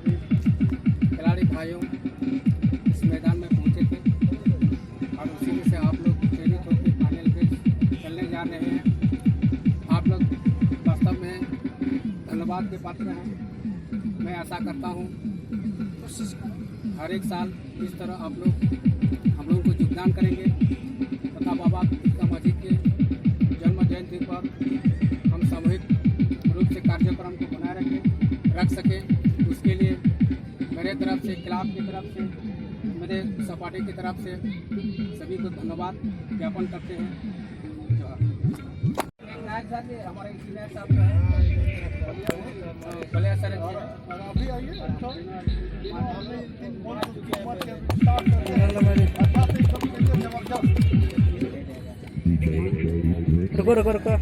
खिलाड़ी भाइयों इस मैदान में पहुंचे थे और उसी में से आप लोग प्रेरित होकर फाइनल पे चलने जा रहे हैं। आप लोग वास्तव में धन्यवाद के पात्र हैं। मैं आशा करता हूं हर एक साल इस तरह आप लोग हम लोगों को योगदान करेंगे तथा बाबा तिलका माझी के जन्म जयंती पर हम सामूहिक रूप से कार्यक्रम को बनाए रख सकें। उसके लिए मेरे तरफ से, क्लब की तरफ से, मेरे सपाटी की तरफ से सभी को धन्यवाद ज्ञापन करते हैं। हमारे इंजीनियर साहब बलिया सर रुको रुको रुको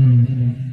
Mm-hmm.